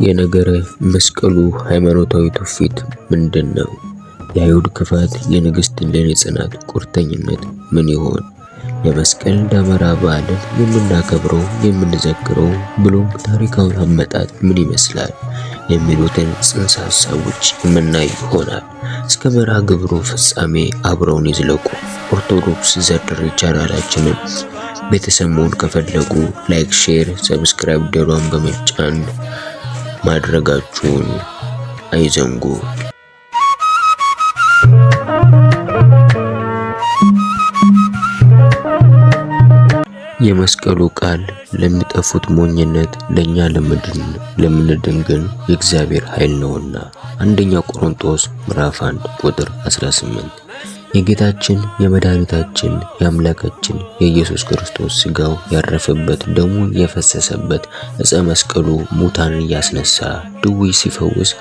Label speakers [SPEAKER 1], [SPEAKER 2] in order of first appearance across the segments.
[SPEAKER 1] የነገረ መስቀሉ ሃይማኖታዊ ትውፊት ምንድነው? የአይሁድ ክፋት፣ የንግሥት እሌኒ ጽናት፣ ቁርጠኝነት ምን ይሆን? የመስቀል ደመራ በዓልን የምናከብረው የምንዘክረው ብሎም ታሪካዊ አመጣጥ ምን ይመስላል የሚሉትን ጽንሰ ሐሳቦች የምናይ ይሆናል። እስከ መርሃ ግብሩ ፍጻሜ አብረውን ይዝለቁ። ኦርቶዶክስ ዘድር ቻናላችንን ቤተሰብ መሆን ከፈለጉ ላይክ፣ ሼር፣ ሰብስክራይብ ደወሉን በመጫን ማድረጋችሁን አይዘንጉ። የመስቀሉ ቃል ለሚጠፉት ሞኝነት፣ ለኛ ለምንድን ግን የእግዚአብሔር ኃይል ነውና። አንደኛ ቆሮንቶስ ምዕራፍ 1 ቁጥር 18። የጌታችን የመድኃኒታችን የአምላካችን የኢየሱስ ክርስቶስ ሥጋው ያረፈበት ደሙ የፈሰሰበት ዕፀ መስቀሉ ሙታንን እያስነሳ ድውይ ሲፈውስ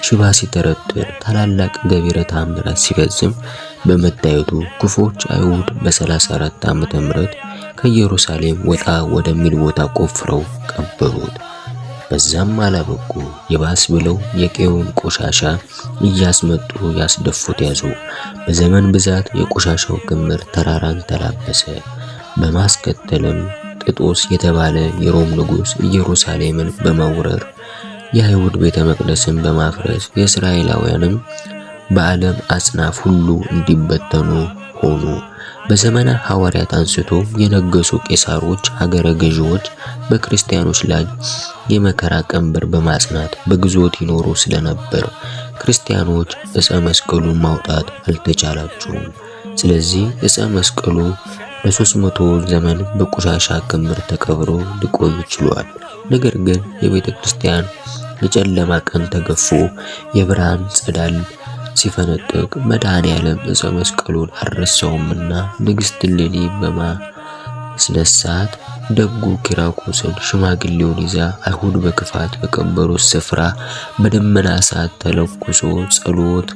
[SPEAKER 1] ሽባ ሲተረትር ታላላቅ ገቢረ ተአምራት ሲፈጽም በመታየቱ ክፉዎች አይሁድ በ34 ዓመተ ምህረት ከኢየሩሳሌም ወጣ ወደሚል ቦታ ቆፍረው ቀበሩት። በዛም አላበቁ፣ ይባስ ብለው የቄውን ቆሻሻ እያስመጡ ያስደፉት ያዙ። በዘመን ብዛት የቆሻሻው ክምር ተራራን ተላበሰ። በማስከተልም ጥጦስ የተባለ የሮም ንጉሥ ኢየሩሳሌምን በመውረር የአይሁድ ቤተ መቅደስን በማፍረስ የእስራኤላውያንም በዓለም አጽናፍ ሁሉ እንዲበተኑ ሆኑ። በዘመነ ሐዋርያት አንስቶ የነገሱ ቄሳሮች ሀገረ ገዢዎች በክርስቲያኖች ላይ የመከራ ቀንበር በማጽናት በግዞት ይኖሩ ስለነበር ክርስቲያኖች ዕፀ መስቀሉን ማውጣት አልተቻላቸውም። ስለዚህ ዕፀ መስቀሉ ለ300 ዘመን በቆሻሻ ክምር ተቀብሮ ሊቆይ ችሏል። ነገር ግን የቤተ ክርስቲያን የጨለማ ቀን ተገፎ የብርሃን ጸዳል ሲፈነጥቅ መድኃኔዓለም ዕፀ መስቀሉን አልረሳውምና ንግሥት እሌኒ በማስነሳት ደጉ ኪራቆስን ሽማግሌውን ይዛ አይሁድ በክፋት በቀበሩት ስፍራ በደመና እሳት ተለኩሶ ጸሎት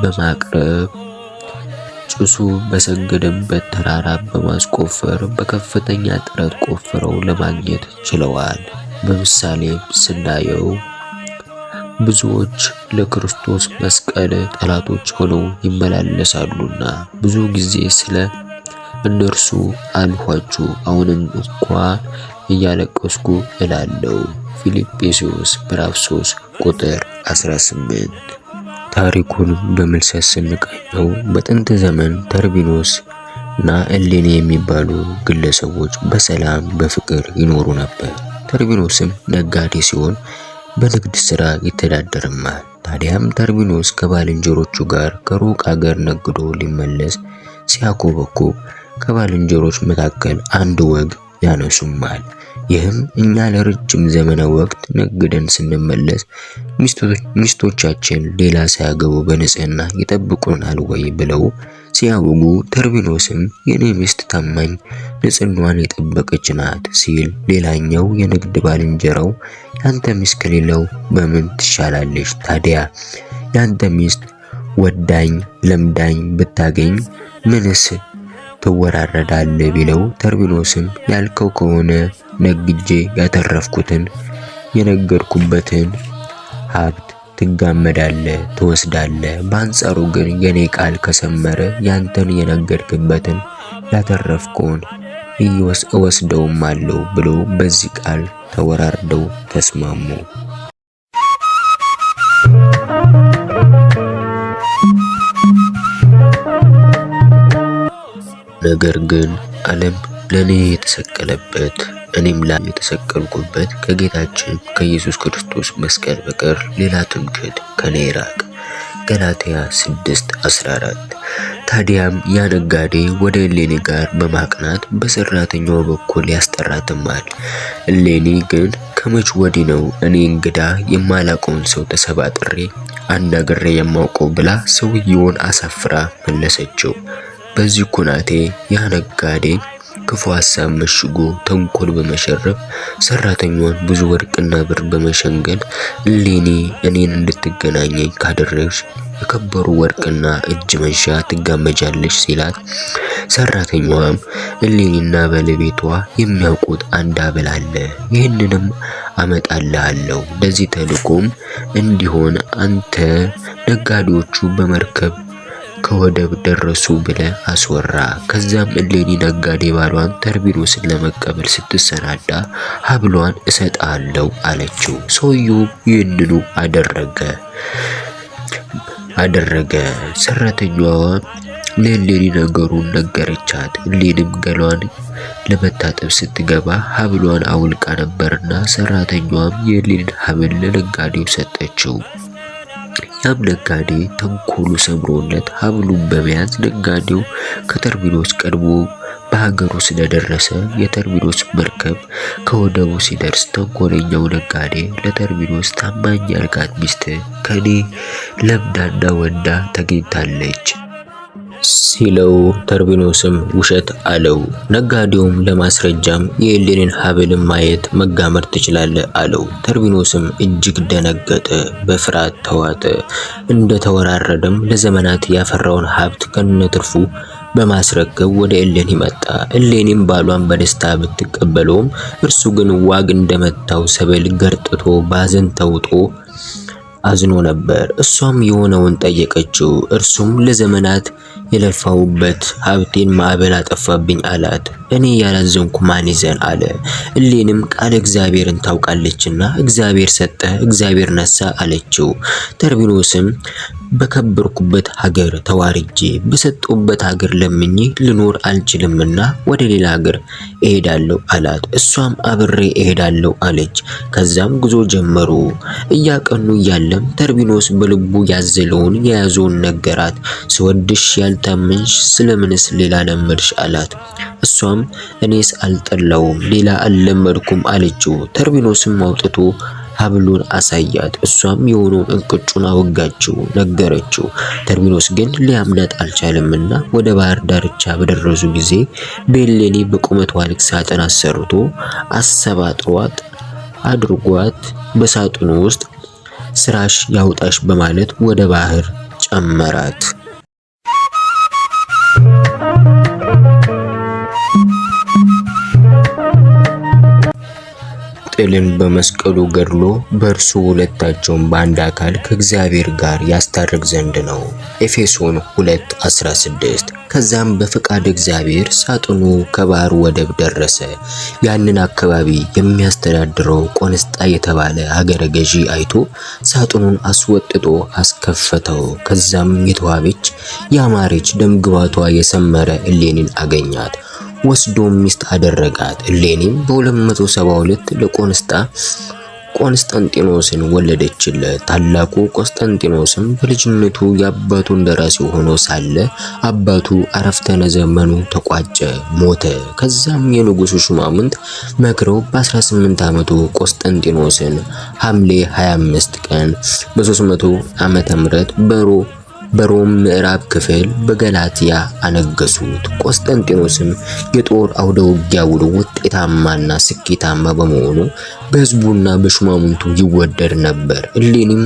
[SPEAKER 1] በማቅረብ ጭሱ በሰገደበት ተራራ በማስቆፈር በከፍተኛ ጥረት ቆፍረው ለማግኘት ችለዋል። በምሳሌ ስናየው ብዙዎች ለክርስቶስ መስቀል ጠላቶች ሆነው ይመላለሳሉና ብዙ ጊዜ ስለ እነርሱ አልኋችሁ፣ አሁንም እንኳን እያለቀስኩ እላለሁ። ፊልጵስዩስ ምዕራፍ 3 ቁጥር 18። ታሪኩን በምልሰት ስንቃኘው በጥንት ዘመን ተርቢኖስ እና እሌኒ የሚባሉ ግለሰቦች በሰላም በፍቅር ይኖሩ ነበር። ተርቢኖስም ነጋዴ ሲሆን በንግድ ሥራ ይተዳደርማል። ታዲያም ተርቢኖስ ከባልንጀሮቹ ጋር ከሩቅ አገር ነግዶ ሊመለስ ሲያኮበኩብ ከባልንጀሮች መካከል አንድ ወግ ያነሱማል። ይህም እኛ ለረጅም ዘመነ ወቅት ነግደን ስንመለስ ሚስቶቻችን ሌላ ሳያገቡ በንጽህና ይጠብቁናል ወይ ብለው ሲያወጉ፣ ተርቢኖስም የኔ ሚስት ታማኝ ንጽህናዋን የጠበቀች ናት ሲል፣ ሌላኛው የንግድ ባልንጀራው ያንተ ሚስት ከሌለው በምን ትሻላለች? ታዲያ ያንተ ሚስት ወዳኝ ለምዳኝ ብታገኝ ምንስ ትወራረዳለህ ቢለው፣ ተርቢኖስም ያልከው ከሆነ ነግጄ ያተረፍኩትን የነገድኩበትን ሀብት ትጋመዳለህ፣ ትወስዳለህ። በአንጻሩ ግን የኔ ቃል ከሰመረ ያንተን የነገድክበትን ያተረፍከውን እወስደውም አለው ብሎ በዚህ ቃል ተወራርደው ተስማሙ። ነገር ግን ዓለም ለኔ የተሰቀለበት እኔም ላይ የተሰቀልኩበት ከጌታችን ከኢየሱስ ክርስቶስ መስቀል በቀር ሌላ ትምክህት ከኔ ይራቅ። ገላትያ 6:14። ታዲያም ያ ነጋዴ ወደ እሌኒ ጋር በማቅናት በሰራተኛው በኩል ያስጠራትማል። እሌኒ ግን ከመች ወዲህ ነው እኔ እንግዳ የማላውቀውን ሰው ተሰባጥሬ አናግሬ የማውቀው ብላ ሰውየውን አሳፍራ መለሰችው። በዚህ ኩናቴ ያ ነጋዴ ክፉ ሐሳብ መሽጎ ተንኮል በመሸረብ ሰራተኛዋን ብዙ ወርቅና ብር በመሸንገል እሌኒ እኔን እንድትገናኘኝ ካደረግሽ የከበሩ ወርቅና እጅ መንሻ ትጋመጃለሽ ሲላት፣ ሰራተኛዋም እሌኒና ባለቤቷ የሚያውቁት አንድ ሀብል አለ፣ ይህንንም አመጣልሃለሁ። ለዚህ ተልእኮም እንዲሆን አንተ ነጋዴዎቹ በመርከብ ከወደብ ደረሱ ብለ አስወራ። ከዛም እሌኒ ነጋዴ ባሏን ተርቢኖስን ለመቀበል ስትሰናዳ ሀብሏን እሰጣለሁ አለችው። ሰውየው ይህንኑ አደረገ። ሰራተኛዋ ለእሌኒ ነገሩን ነገረቻት። እሌኒም ገሏን ለመታጠብ ስትገባ ሀብሏን አውልቃ ነበርና ሰራተኛዋም የእሌኒን ሀብል ለነጋዴው ሰጠችው። ያም ነጋዴ ተንኮሉ ሰምሮለት ሀብሉን በመያዝ ነጋዴው ከተርቢኖስ ቀድሞ በሀገሩ ስለደረሰ የተርቢኖስ መርከብ ከወደቡ ሲደርስ ተንኮለኛው ነጋዴ ለተርቢኖስ ታማኝ ያልካት ሚስት ከኔ ለምዳና ወንዳ ተገኝታለች ሲለው ተርቢኖስም ውሸት አለው። ነጋዴውም ለማስረጃም የእሌኒን ሀብልን ማየት መጋመር ትችላለህ አለው። ተርቢኖስም እጅግ ደነገጠ፣ በፍርሃት ተዋጠ። እንደተወራረደም ለዘመናት ያፈራውን ሀብት ከነትርፉ በማስረከብ ወደ እሌኒ መጣ። እሌኒም ባሏን በደስታ ብትቀበለውም እርሱ ግን ዋግ እንደመታው ሰብል ገርጥቶ ባዘን ተውጦ አዝኖ ነበር። እሷም የሆነውን ጠየቀችው። እርሱም ለዘመናት የለፋውበት ሀብቴን ማዕበል አጠፋብኝ አላት። እኔ ያላዘንኩ ማን ይዘን አለ። እሌኒም ቃል እግዚአብሔርን ታውቃለችና እግዚአብሔር ሰጠ፣ እግዚአብሔር ነሳ አለችው። ተርቢኖስም በከበርኩበት ሀገር ተዋርጄ በሰጠውበት ሀገር ለምኜ ልኖር አልችልምና ወደ ሌላ ሀገር እሄዳለሁ አላት። እሷም አብሬ እሄዳለሁ አለች። ከዛም ጉዞ ጀመሩ። እያቀኑ እያለም ተርቢኖስ በልቡ ያዘለውን የያዘውን ነገራት። ስወድሽ ያልታመንሽ ስለምንስ ሌላ ለመድሽ አላት። እሷም እኔስ አልጠላውም ሌላ አልለመድኩም አለችው። ተርቢኖስም አውጥቶ ሀብሉን አሳያት። እሷም የሆነውን እንቅጩን አወጋችው፣ ነገረችው። ተርቢኖስ ግን ሊያምናት አልቻለምና ወደ ባህር ዳርቻ በደረሱ ጊዜ በእሌኒ በቁመቷ ልክ ሳጥን አሰርቶ አሰባጥሯት አድርጓት በሳጥኑ ውስጥ ስራሽ ያውጣሽ በማለት ወደ ባህር ጨመራት። ጥልን በመስቀሉ ገድሎ በእርሱ ሁለታቸውን በአንድ አካል ከእግዚአብሔር ጋር ያስታርቅ ዘንድ ነው። ኤፌሶን 2:16። ከዛም በፈቃድ እግዚአብሔር ሳጥኑ ከባህር ወደብ ደረሰ። ያንን አካባቢ የሚያስተዳድረው ቆንስጣ የተባለ ሀገረ ገዢ አይቶ ሳጥኑን አስወጥቶ አስከፈተው። ከዛም የተዋበች ያማረች ደምግባቷ የሰመረ እሌኒን አገኛት። ወስዶም ሚስት አደረጋት። እሌኒም በ272 ቆስጠንጢኖስን ወለደችለት። ታላቁ ቆስጠንጢኖስም በልጅነቱ የአባቱ እንደራሲ ሆኖ ሳለ አባቱ አረፍተ ዘመኑ ተቋጨ፣ ሞተ። ከዛም የንጉሱ ሹማምንት መክረው በ18 ዓመቱ ቆስጠንጢኖስን ሐምሌ 25 ቀን በ300 ዓመተ ምህረት በሮም ምዕራብ ክፍል በገላትያ አነገሱት። ቆስጠንጢኖስም የጦር አውደ ውጊያው ውጤታማና ስኬታማ በመሆኑ በሕዝቡና በሹማምንቱ ይወደድ ነበር። እሌኒም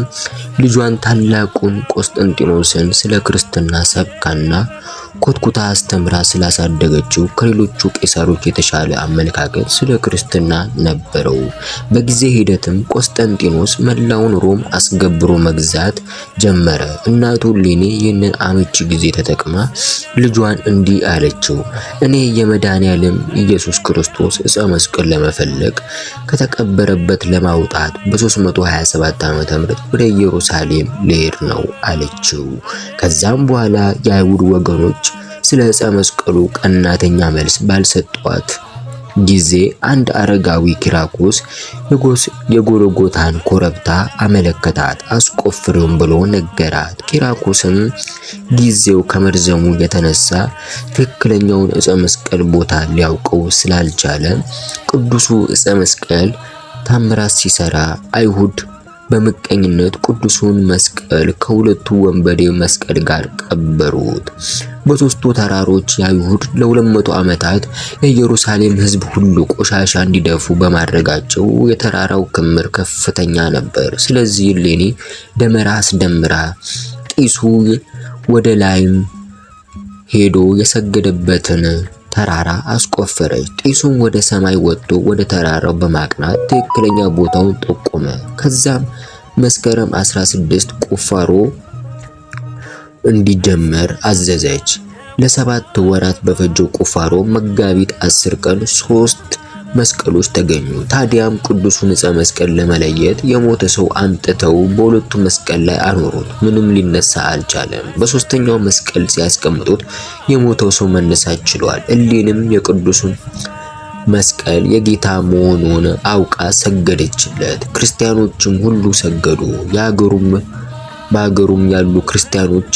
[SPEAKER 1] ልጇን ታላቁን ቆስጠንጢኖስን ስለ ክርስትና ሰብካና ኮትኩታ አስተምራ ስላሳደገችው ከሌሎቹ ቄሳሮች የተሻለ አመለካከት ስለ ክርስትና ነበረው። በጊዜ ሂደትም ቆስጠንጢኖስ መላውን ሮም አስገብሮ መግዛት ጀመረ። እናቱ እሌኒ ይህንን አመቺ ጊዜ ተጠቅማ ልጇን እንዲህ አለችው፣ እኔ የመድኃኔዓለም ኢየሱስ ክርስቶስ ዕፀ መስቀል ለመፈለግ ከተቀበረበት ለማውጣት በ327 ዓመተ ምህረት ወደ ኢየሩሳሌም ልሄድ ነው አለችው። ከዛም በኋላ የአይሁድ ወገኖች ስለ ዕፀ መስቀሉ ቀናተኛ መልስ ባልሰጧት ጊዜ አንድ አረጋዊ ኪራኮስ የጎልጎታን ኮረብታ አመለከታት። አስቆፍሪውም ብሎ ነገራት። ኪራኮስም ጊዜው ከመርዘሙ የተነሳ ትክክለኛውን ዕፀ መስቀል ቦታ ሊያውቀው ስላልቻለ ቅዱሱ ዕፀ መስቀል ታምራት ሲሰራ አይሁድ በምቀኝነት ቅዱሱን መስቀል ከሁለቱ ወንበዴ መስቀል ጋር ቀበሩት። በሶስቱ ተራሮች አይሁድ ለ200 ዓመታት የኢየሩሳሌም ሕዝብ ሁሉ ቆሻሻ እንዲደፉ በማድረጋቸው የተራራው ክምር ከፍተኛ ነበር። ስለዚህ እሌኒ ደመራ አስደምራ ጢሱ ወደ ላይም ሄዶ የሰገደበትን ተራራ አስቆፈረች። ጢሱም ወደ ሰማይ ወጥቶ ወደ ተራራው በማቅናት ትክክለኛ ቦታውን ጠቆመ። ከዛም መስከረም 16 ቁፋሮ እንዲጀመር አዘዘች። ለ7 ወራት በፈጀው ቁፋሮ መጋቢት 10 ቀን 3 መስቀሎች ተገኙ። ታዲያም ቅዱሱን ዕፀ መስቀል ለመለየት የሞተ ሰው አምጥተው በሁለቱ መስቀል ላይ አኖሩት። ምንም ሊነሳ አልቻለም። በሶስተኛው መስቀል ሲያስቀምጡት የሞተው ሰው መነሳት ችሏል። እሊንም የቅዱሱን መስቀል የጌታ መሆኑን አውቃ ሰገደችለት። ክርስቲያኖችም ሁሉ ሰገዱ። በአገሩም ያሉ ክርስቲያኖች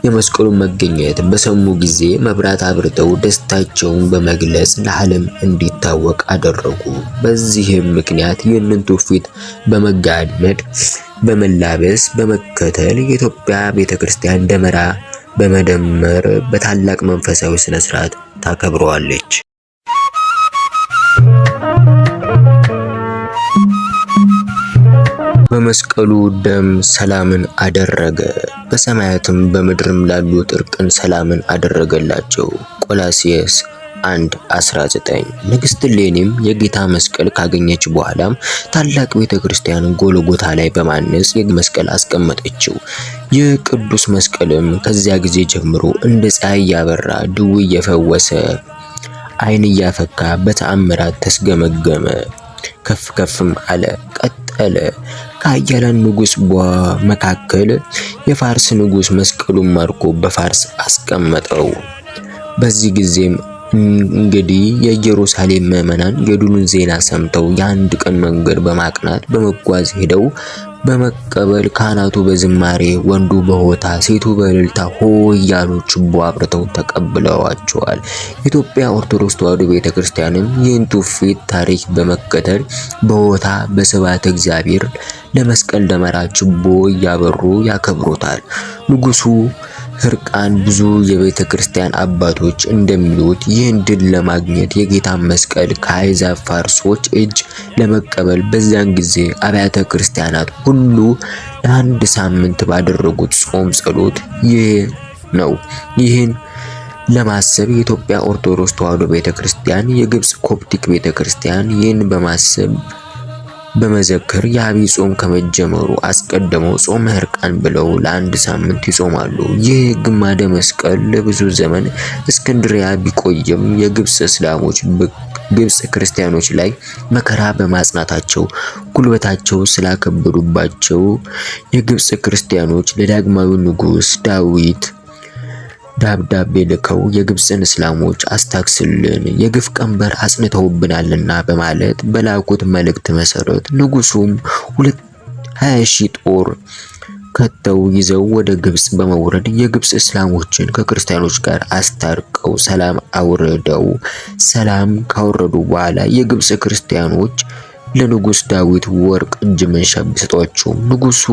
[SPEAKER 1] የመስቀሉን መገኘት በሰሙ ጊዜ መብራት አብርተው ደስታቸውን በመግለጽ ለዓለም እንዲታወቅ አደረጉ። በዚህም ምክንያት ይህንን ትውፊት በመጋመድ በመላበስ በመከተል የኢትዮጵያ ቤተክርስቲያን ደመራ በመደመር በታላቅ መንፈሳዊ ስነ ስርዓት ታከብረዋለች። በመስቀሉ ደም ሰላምን አደረገ፣ በሰማያትም በምድርም ላሉት እርቅን ሰላምን አደረገላቸው። ቆላስይስ 1:19። ንግሥት እሌኒም የጌታ መስቀል ካገኘች በኋላም ታላቅ ቤተክርስቲያን ጎልጎታ ላይ በማነጽ የመስቀል አስቀመጠችው። ይህ ቅዱስ መስቀልም ከዚያ ጊዜ ጀምሮ እንደ ፀሐይ ያበራ፣ ድውይ እየፈወሰ፣ ዓይን እያፈካ በተአምራት ተስገመገመ፣ ከፍ ከፍም አለ፣ ቀጠለ። ከኃያላን ንጉሥ መካከል የፋርስ ንጉሥ መስቀሉን ማርኮ በፋርስ አስቀመጠው። በዚህ ጊዜም እንግዲህ የኢየሩሳሌም ምዕመናን የድሉን ዜና ሰምተው የአንድ ቀን መንገድ በማቅናት በመጓዝ ሄደው በመቀበል ካህናቱ በዝማሬ ወንዱ በሆታ ሴቱ በእልልታ ሆ እያሉ ችቦ አብርተው ተቀብለዋቸዋል። የኢትዮጵያ ኦርቶዶክስ ተዋሕዶ ቤተክርስቲያንም ይህን ትውፊት ታሪክ በመከተል በሆታ በስብሐተ እግዚአብሔር ለመስቀል ደመራ ችቦ እያበሩ ያከብሩታል። ንጉሡ ሕርቃን ብዙ የቤተ ክርስቲያን አባቶች እንደሚሉት ይህን ድል ለማግኘት የጌታን መስቀል ከአሕዛብ ፋርሶች እጅ ለመቀበል በዚያን ጊዜ አብያተ ክርስቲያናት ሁሉ ለአንድ ሳምንት ባደረጉት ጾም ጸሎት ነው። ይህን ለማሰብ የኢትዮጵያ ኦርቶዶክስ ተዋሕዶ ቤተክርስቲያን፣ የግብጽ ኮፕቲክ ቤተክርስቲያን ይህን በማሰብ በመዘከር የአብይ ጾም ከመጀመሩ አስቀድመው ጾመ ሕርቃን ብለው ለአንድ ሳምንት ይጾማሉ። ይህ ግማደ መስቀል ለብዙ ዘመን እስክንድሪያ ቢቆይም የግብጽ እስላሞች ግብጽ ክርስቲያኖች ላይ መከራ በማጽናታቸው ጉልበታቸው ስላከበዱባቸው የግብጽ ክርስቲያኖች ለዳግማዊ ንጉሥ ዳዊት ደብዳቤ ልከው የግብጽን እስላሞች አስታክስልን፣ የግፍ ቀንበር አጽንተውብናልና በማለት በላኩት መልእክት መሰረት ንጉሱም 20,000 ጦር ከተው ይዘው ወደ ግብጽ በመውረድ የግብጽ እስላሞችን ከክርስቲያኖች ጋር አስታርቀው ሰላም አውርደው ሰላም ካወረዱ በኋላ የግብጽ ክርስቲያኖች ለንጉሥ ዳዊት ወርቅ እጅ መንሻ ቢሰጧቸው ንጉሱ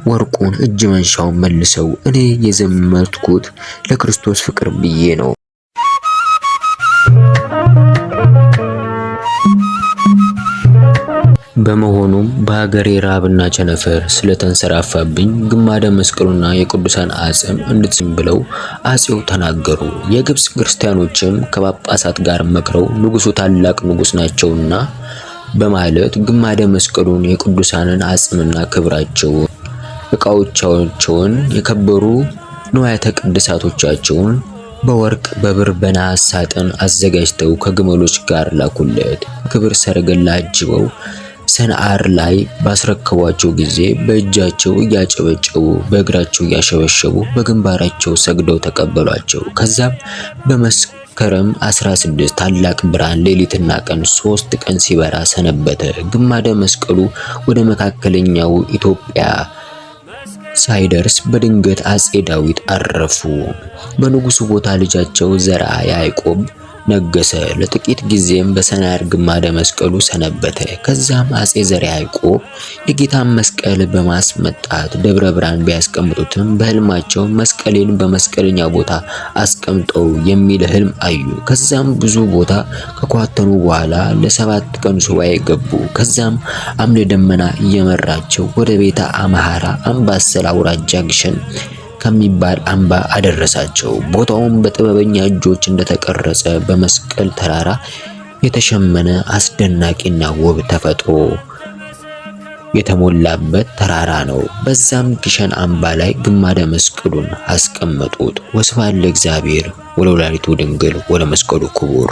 [SPEAKER 1] ወርቁን እጅ መንሻውን መልሰው እኔ የዘመትኩት ለክርስቶስ ፍቅር ብዬ ነው፣ በመሆኑም በሀገሬ ራብና ቸነፈር ስለተንሰራፋብኝ ግማደ መስቀሉና የቅዱሳን አጽም እንድትስም ብለው አጼው ተናገሩ። የግብጽ ክርስቲያኖችም ከጳጳሳት ጋር መክረው ንጉሱ ታላቅ ንጉስ ናቸውና በማለት ግማደ መስቀሉን የቅዱሳንን አጽምና ክብራቸውን ዕቃዎቻቸውን የከበሩ ንዋያተ ቅድሳቶቻቸውን በወርቅ በብር በነሐስ ሳጥን አዘጋጅተው ከግመሎች ጋር ላኩለት። ክብር ሰረገላ አጅበው ሰንዓር ላይ ባስረከቧቸው ጊዜ በእጃቸው እያጨበጨቡ በእግራቸው እያሸበሸቡ በግንባራቸው ሰግደው ተቀበሏቸው። ከዛም በመስከረም 16 ታላቅ ብርሃን ሌሊትና ቀን 3 ቀን ሲበራ ሰነበተ። ግማደ መስቀሉ ወደ መካከለኛው ኢትዮጵያ ሳይደርስ በድንገት አጼ ዳዊት አረፉ። በንጉሱ ቦታ ልጃቸው ዘርዓ ያዕቆብ ነገሰ። ለጥቂት ጊዜም በሰንዓር ግማደ መስቀሉ ሰነበተ። ከዛም አጼ ዘርዓ ያዕቆብ የጌታን መስቀል በማስመጣት ደብረ ብርሃን ቢያስቀምጡትም በህልማቸው መስቀሌን በመስቀለኛ ቦታ አስቀምጠው የሚል ህልም አዩ። ከዛም ብዙ ቦታ ከኳተኑ በኋላ ለ7 ቀን ሱባኤ ገቡ። ከዛም አምደ ደመና እየመራቸው ወደ ቤተ አምሐራ አምባሰል አውራጃ ግሸን ከሚባል አምባ አደረሳቸው። ቦታውም በጥበበኛ እጆች እንደተቀረጸ በመስቀል ተራራ የተሸመነ አስደናቂና ውብ ተፈጥሮ የተሞላበት ተራራ ነው። በዛም ግሸን አምባ ላይ ግማደ መስቀሉን አስቀመጡት። ወስብሐት ለእግዚአብሔር ወለወላዲቱ ድንግል ወለመስቀሉ ክቡር።